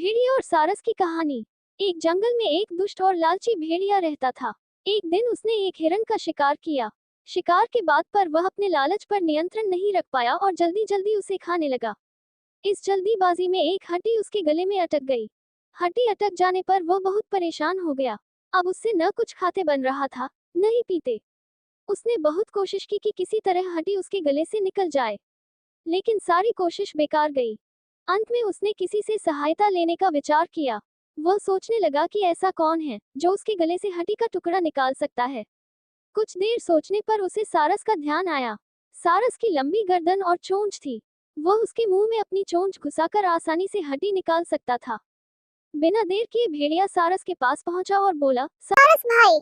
भेड़िया और सारस की कहानी। एक जंगल में एक दुष्ट और लालची भेड़िया रहता था। एक दिन उसने एक हिरन का शिकार किया। शिकार के बाद पर वह अपने लालच पर नियंत्रण नहीं रख पाया और जल्दी जल्दी उसे खाने लगा। इस जल्दीबाजी में एक हड्डी उसके गले में अटक गई। हड्डी अटक जाने पर वह बहुत परेशान हो गया। अब उससे न कुछ खाते बन रहा था, न ही पीते। उसने बहुत कोशिश की कि किसी तरह हड्डी उसके गले से निकल जाए, लेकिन सारी कोशिश बेकार गई। अंत में उसने किसी से सहायता लेने का विचार किया। वह सोचने लगा कि ऐसा कौन है जो उसके गले से हड्डी का टुकड़ा निकाल सकता है। कुछ देर सोचने पर उसे सारस का ध्यान आया। सारस की लंबी गर्दन और चोंच थी। वह उसके मुंह में अपनी चोंच घुसाकर आसानी से हड्डी निकाल सकता था। बिना देर किए भेड़िया सारस के पास पहुंचा और बोला, सारस भाई,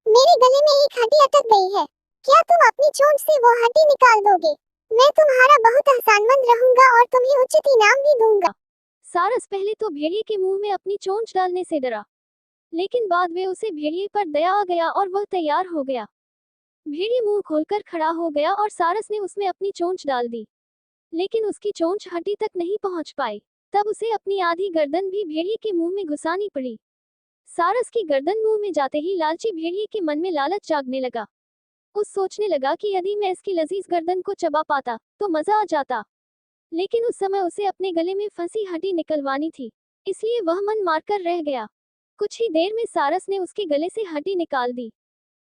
मेरे गले में एक हड्डी अटक गई है। क्या तुम अपनी चोंच से वो हड्डी निकाल दोगे? मैं तुम्हारा बहुत एहसानमंद रहूंगा और तुम्हें उचित इनाम भी दूंगा। सारस पहले तो भेड़िए के मुंह में अपनी चोंच डालने से डरा, लेकिन बाद में उसे भेड़िए पर दया आ गया और वह तैयार हो गया। भेड़िए मुंह खोलकर खड़ा हो गया और सारस ने उसमें अपनी चोंच डाल दी, लेकिन उसकी चोंच हड्डी तक नहीं पहुंच पाई। तब उसे अपनी आधी गर्दन भी भेड़िए के मुंह में घुसानी पड़ी। सारस की गर्दन मुंह में जाते ही लालची भेड़िए के मन में लालच जागने लगा। उस सोचने लगा कि यदि मैं इसकी लजीज गर्दन को चबा पाता तो मजा आ जाता, लेकिन उस समय उसे अपने गले में फंसी हड्डी निकलवानी थी, इसलिए वह मन मारकर रह गया। कुछ ही देर में सारस ने उसके गले से हड्डी निकाल दी।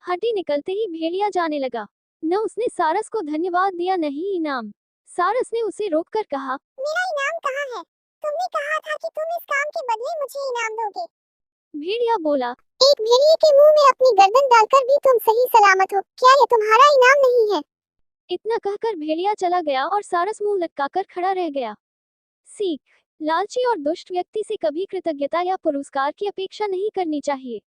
हड्डी निकलते ही भेड़िया जाने लगा। न उसने सारस को धन्यवाद दिया, न ही इनाम। सारस ने उसे रोककर कहा, मेरा इनाम कहाँ है? तुमने कहा था कि तुम इस काम के बदले मुझे इनाम दोगे। भेड़िया बोला, एक भेड़िए के मुंह में अपनी गर्दन डालकर भी तुम सही सलामत हो। क्या यह तुम्हारा इनाम नहीं है? इतना कहकर भेड़िया चला गया और सारस मुंह लटकाकर खड़ा रह गया। सीख: लालची और दुष्ट व्यक्ति से कभी कृतज्ञता या पुरस्कार की अपेक्षा नहीं करनी चाहिए।